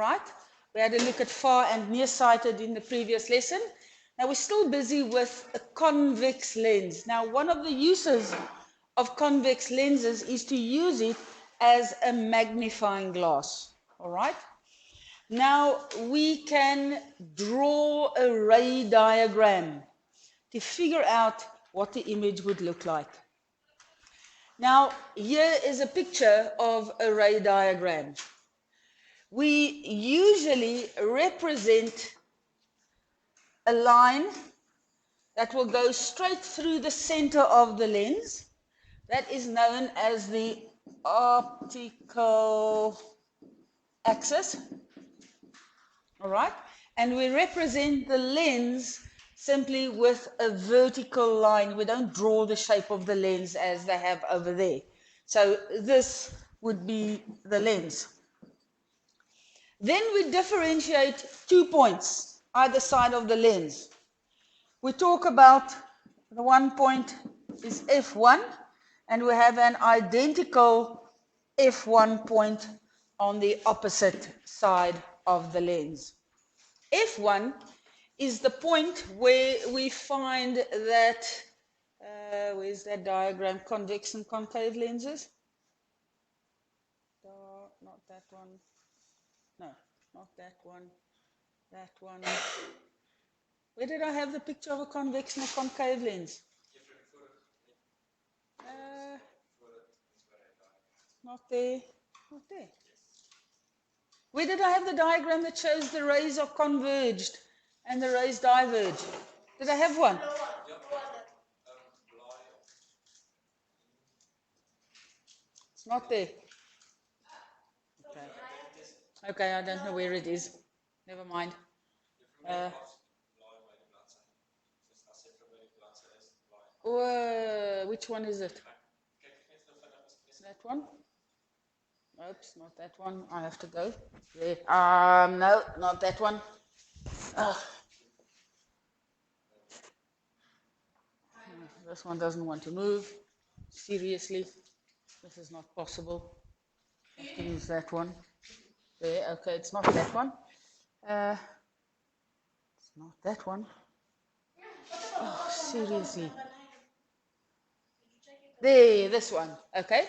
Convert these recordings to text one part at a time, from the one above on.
right? We had a look at far and nearsighted in the previous lesson. Now we're still busy with a convex lens. Now one of the uses of convex lenses is to use it as a magnifying glass, all right? Now we can draw a ray diagram to figure out what the image would look like. Now here is a picture of a ray diagram. We usually represent a line that will go straight through the center of the lens. That is known as the optical axis. All right? And we represent the lens simply with a vertical line. We don't draw the shape of the lens as they have over there. So this would be the lens. Then we differentiate 2 points either side of the lens. We talk about the 1 point is F1, and we have an identical F1 point on the opposite side of the lens. F1 is the point where we find that, where's that diagram, convex and concave lenses? Not that one. No, not that one. That one. Where did I have the picture of a convex and a concave lens? Not there. Not there. Where did I have the diagram that shows the rays are converged and the rays diverge? Did I have one? It's not there. Okay. Okay, I don't know where it is. Never mind. Which one is it? That one? Oops, not that one. I have to go. There. No, not that one. This one doesn't want to move. Seriously, this is not possible. I have to use that one. There, okay, it's not that one. It's not that one. Oh, seriously. There, this one. Okay.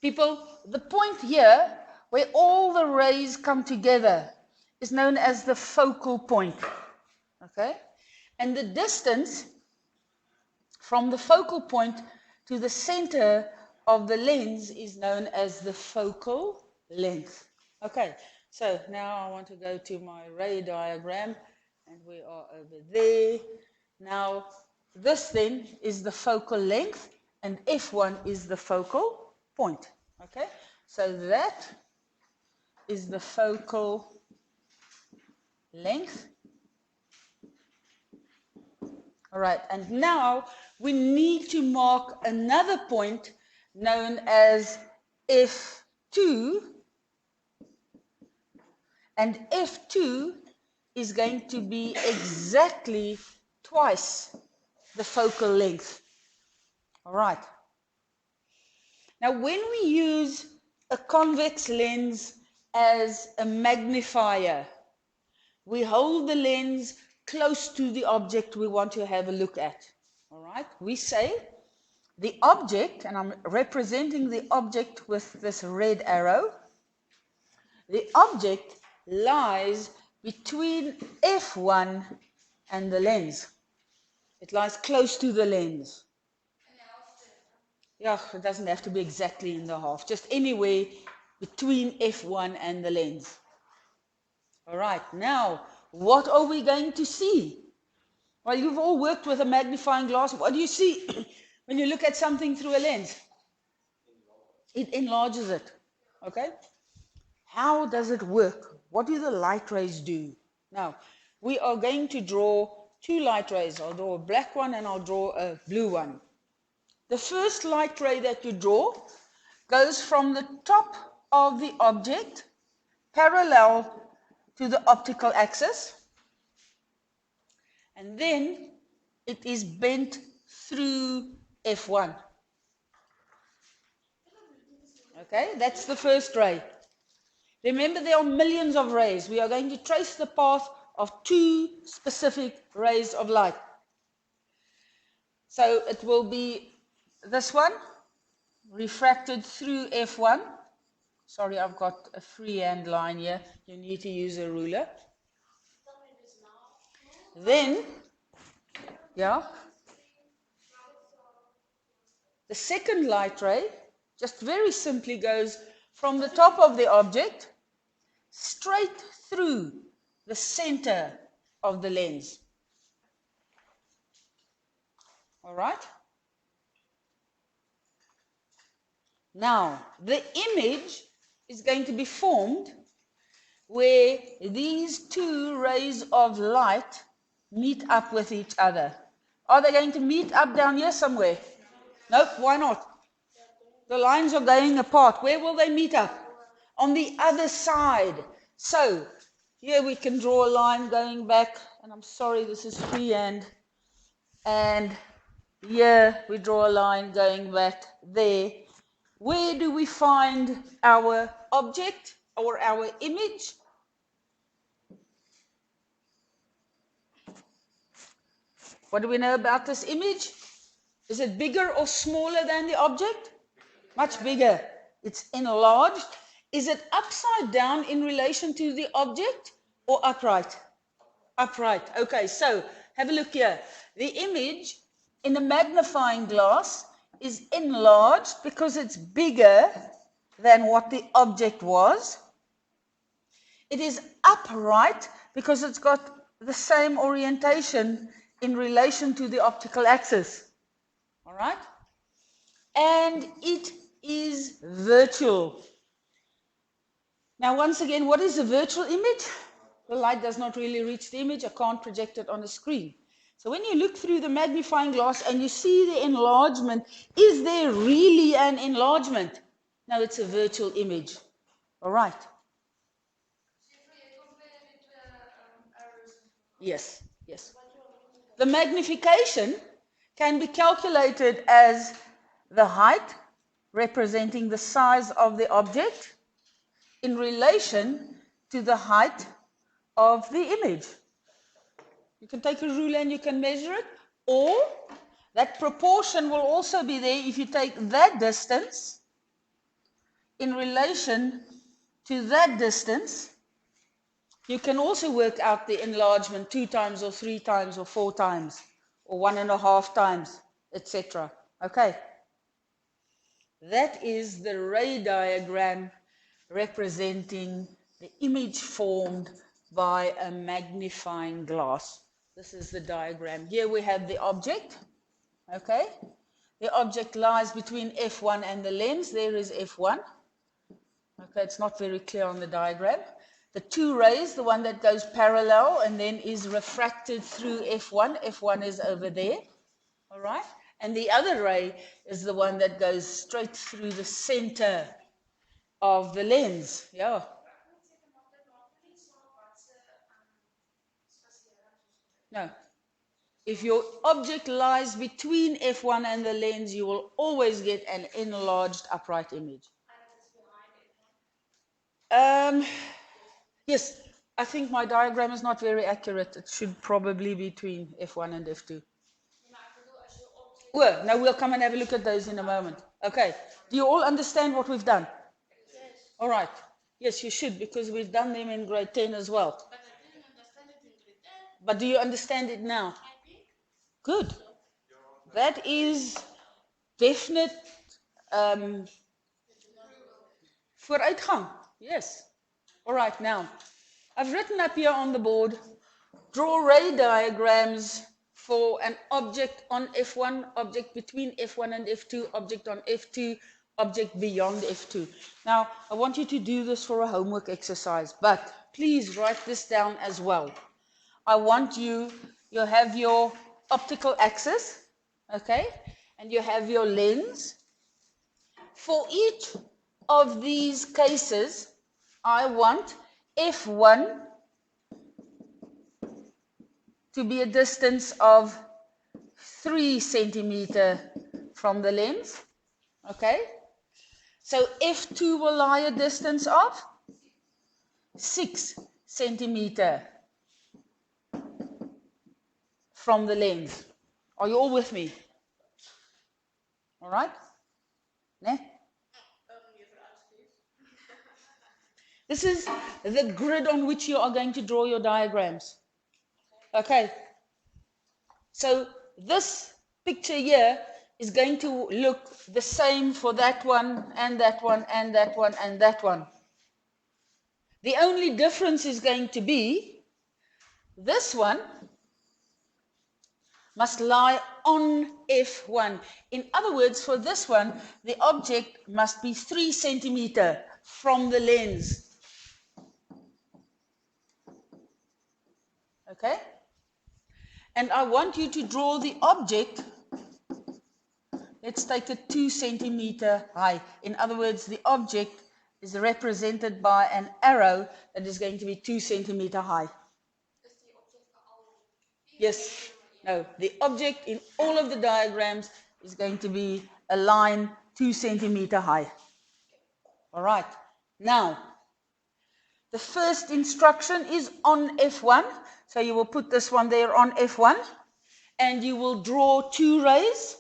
People, the point here where all the rays come together is known as the focal point. Okay? And the distance from the focal point to the center of the lens is known as the focal length. Okay, so now I want to go to my ray diagram, and we are over there. Now, this then is the focal length, and F1 is the focal point. Okay, so that is the focal length. All right, and now we need to mark another point known as F2, and F2 is going to be exactly twice the focal length. All right. Now, when we use a convex lens as a magnifier, we hold the lens close to the object we want to have a look at. All right? We say the object, and I'm representing the object with this red arrow, the object lies between F1 and the lens. It lies close to the lens. Yeah, it doesn't have to be exactly in the half, just anywhere between F1 and the lens. All right, now, what are we going to see? Well, you've all worked with a magnifying glass. What do you see when you look at something through a lens? It enlarges it, okay? How does it work? What do the light rays do? Now, we are going to draw two light rays. I'll draw a black one and I'll draw a blue one. The first light ray that you draw goes from the top of the object parallel to the optical axis, and then it is bent through F1. Okay, that's the first ray. Remember, there are millions of rays. We are going to trace the path of 2 specific rays of light. So it will be this one, refracted through F1. Sorry, I've got a freehand line here. You need to use a ruler. Then, yeah, the second light ray just very simply goes from the top of the object straight through the center of the lens. All right? Now, the image is going to be formed where these 2 rays of light meet up with each other. Are they going to meet up down here somewhere? Nope, why not? The lines are going apart. Where will they meet up? On the other side. So, here we can draw a line going back, and I'm sorry, this is freehand. And here we draw a line going back there. Where do we find our object or our image? What do we know about this image? Is it bigger or smaller than the object? Much bigger. It's enlarged. Is it upside down in relation to the object or upright? Upright. Okay, so have a look here. The image in the magnifying glass is enlarged because it's bigger than what the object was. It is upright because it's got the same orientation in relation to the optical axis. All right? And it is virtual. Now, once again, what is a virtual image? The light does not really reach the image. I can't project it on the screen. So when you look through the magnifying glass and you see the enlargement, is there really an enlargement? No, it's a virtual image. All right. Yes, yes. The magnification can be calculated as the height representing the size of the object in relation to the height of the image. You can take a ruler and you can measure it, or that proportion will also be there if you take that distance in relation to that distance. You can also work out the enlargement 2 times or 3 times or 4 times or 1.5 times, etc. Okay. That is the ray diagram representing the image formed by a magnifying glass. This is the diagram. Here we have the object. Okay. The object lies between F1 and the lens. There is F1. Okay, it's not very clear on the diagram. The 2 rays, the one that goes parallel and then is refracted through F1. F1 is over there. All right. And the other ray is the one that goes straight through the center of the lens. Yeah. No. If your object lies between F1 and the lens, you will always get an enlarged upright image. Yes, I think my diagram is not very accurate. It should probably be between F1 and F2. Well, now we'll come and have a look at those in a moment. Okay. Do you all understand what we've done? Yes. All right. Yes, you should, because we've done them in grade 10 as well. But I didn't understand it in grade 10. But do you understand it now? I think. Good. That is definite vooruitgang. Yes. All right, now, I've written up here on the board, draw ray diagrams for an object on F1, object between F1 and F2, object on F2, object beyond F2. Now, I want you to do this for a homework exercise, but please write this down as well. I want you have your optical axis, okay, and you have your lens. For each of these cases, I want F1 to be a distance of 3 centimeters from the lens. Okay? So F2 will lie a distance of 6 centimeter from the lens. Are you all with me? All right? Ne? This is the grid on which you are going to draw your diagrams. Okay. So this picture here is going to look the same for that one, and that one, and that one, and that one. The only difference is going to be this one must lie on F1. In other words, for this one, the object must be 3 centimeter from the lens. Okay? And I want you to draw the object. Let's take it 2 centimeter high. In other words, the object is represented by an arrow that is going to be 2 centimeter high. Yes. No. The object in all of the diagrams is going to be a line 2 centimeter high. All right. Now, the first instruction is on F1. So you will put this one there on F1. And you will draw 2 rays,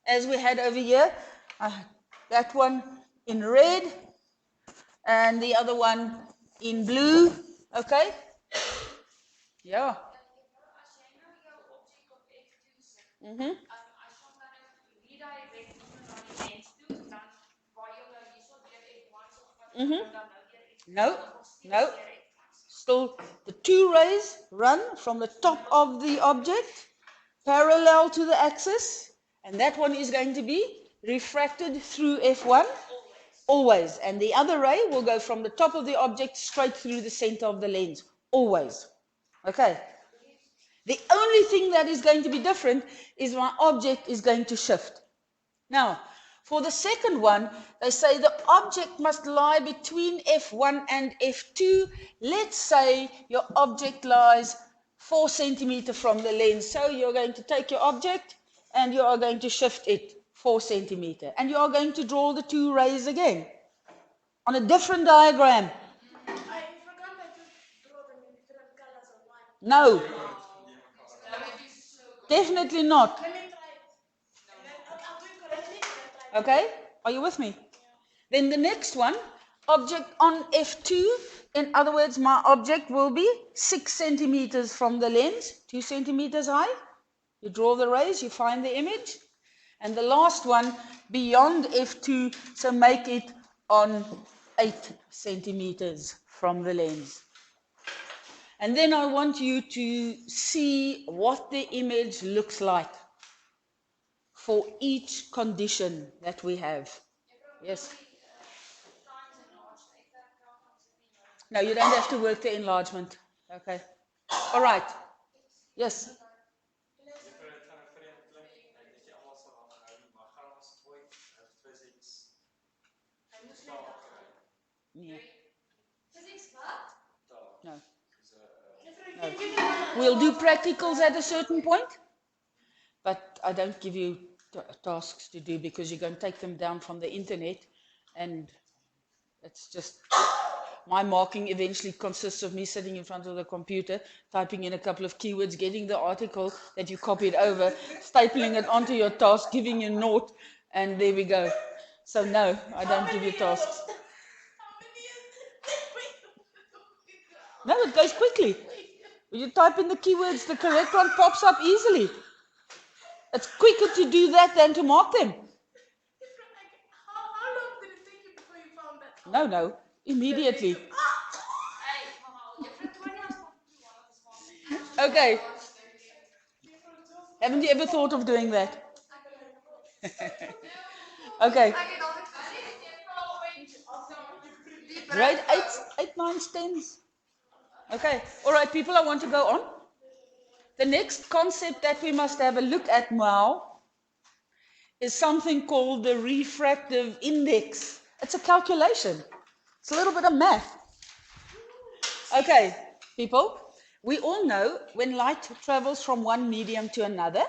as we had over here. That one in red, and the other one in blue. Okay? Yeah. No, no. Still, the 2 rays run from the top of the object parallel to the axis, and that one is going to be refracted through F1 always, and the other ray will go from the top of the object straight through the center of the lens always. Okay. The only thing that is going to be different is my object is going to shift. Now, for the second one, they say the object must lie between F1 and F2. Let's say your object lies 4 centimeter from the lens. So you're going to take your object and you are going to shift it 4 centimeter. And you are going to draw the 2 rays again on a different diagram. I forgot that you draw them in different colors of line. No. Definitely not. Let me try it. I'll do it correctly. Okay? Are you with me? Yeah. Then the next one, object on F2. In other words, my object will be 6 centimeters from the lens, 2 centimeters high. You draw the rays, you find the image. And the last one, beyond F2, so make it on 8 centimeters from the lens. And then I want you to see what the image looks like for each condition that we have. Yes? No, you don't have to work the enlargement. Okay. All right. Yes? Yeah. No. No. We'll do practicals at a certain point, but I don't give you tasks to do because you're going to take them down from the internet, and it's just my marking eventually consists of me sitting in front of the computer, typing in a couple of keywords, getting the article that you copied over, stapling it onto your task, giving you a note, and there we go. So no, I don't give you tasks. No, it goes quickly. When you type in the keywords, the correct one pops up easily. It's quicker to do that than to mark them. How long did it take you before you found that? No, immediately. Okay. Haven't you ever thought of doing that? Okay. Grade 8, 9s, 10s. Okay. All right, people, I want to go on. The next concept that we must have a look at now is something called the refractive index. It's a calculation. It's a little bit of math. Okay, people, we all know when light travels from one medium to another,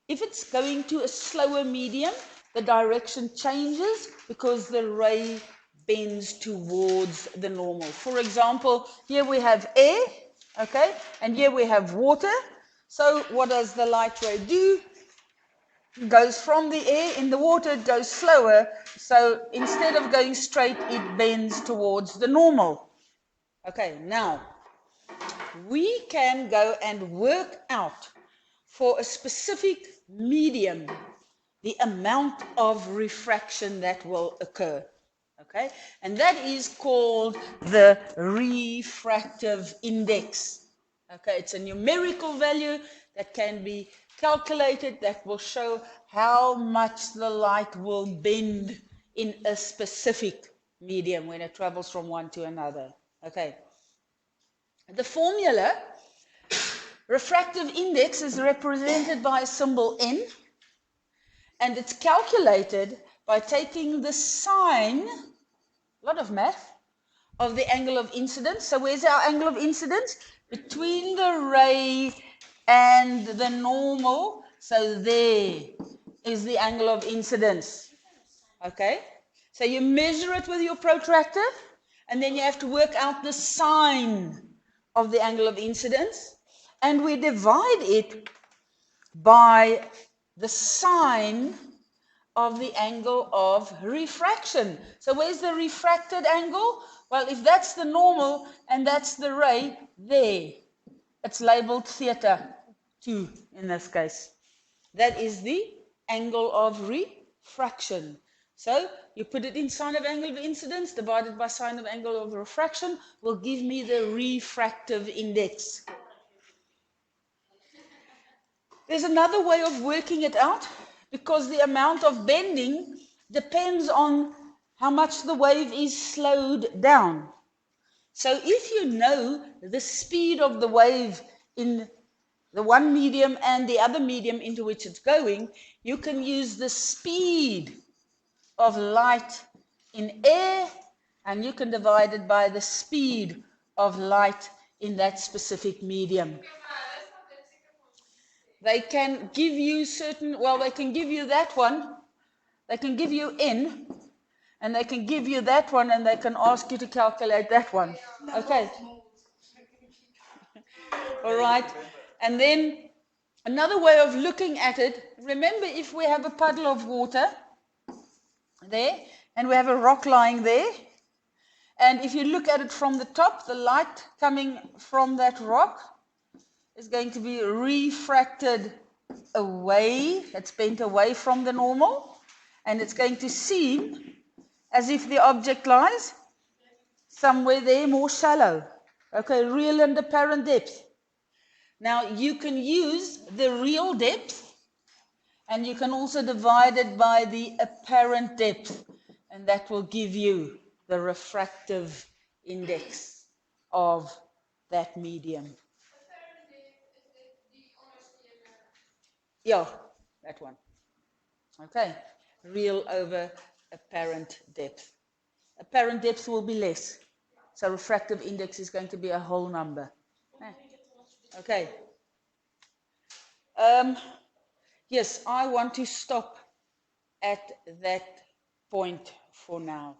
if it's going to a slower medium, the direction changes because the ray bends towards the normal. For example, here we have air, okay, and here we have water. So what does the light ray do? It goes from the air, in the water it goes slower, so instead of going straight, it bends towards the normal. Okay, now, we can go and work out for a specific medium the amount of refraction that will occur. Okay, and that is called the refractive index. Okay, it's a numerical value that can be calculated that will show how much the light will bend in a specific medium when it travels from one to another. Okay. The formula, refractive index, is represented by a symbol n, and it's calculated by taking the sine, a lot of math, of the angle of incidence. So where's our angle of incidence? Between the ray and the normal. So there is the angle of incidence. Okay? So you measure it with your protractor, and then you have to work out the sine of the angle of incidence, and we divide it by the sine of the angle of refraction. So where's the refracted angle? Well, if that's the normal and that's the ray, there. It's labeled theta 2 in this case. That is the angle of refraction. So you put it in sine of angle of incidence divided by sine of angle of refraction will give me the refractive index. There's another way of working it out, because the amount of bending depends on how much the wave is slowed down. So if you know the speed of the wave in the one medium and the other medium into which it's going, you can use the speed of light in air, and you can divide it by the speed of light in that specific medium. They can give you certain, well, they can give you that one, they can give you n, and they can give you that one, and they can ask you to calculate that one. Okay. All right. And then another way of looking at it, remember if we have a puddle of water there, and we have a rock lying there, and if you look at it from the top, the light coming from that rock is going to be refracted away, it's bent away from the normal, and it's going to seem as if the object lies somewhere there more shallow. Okay, real and apparent depth. Now you can use the real depth, and you can also divide it by the apparent depth, and that will give you the refractive index of that medium. Yeah, that one. Okay, real over apparent depth. Apparent depth will be less. So refractive index is going to be a whole number. Okay. Yes, I want to stop at that point for now.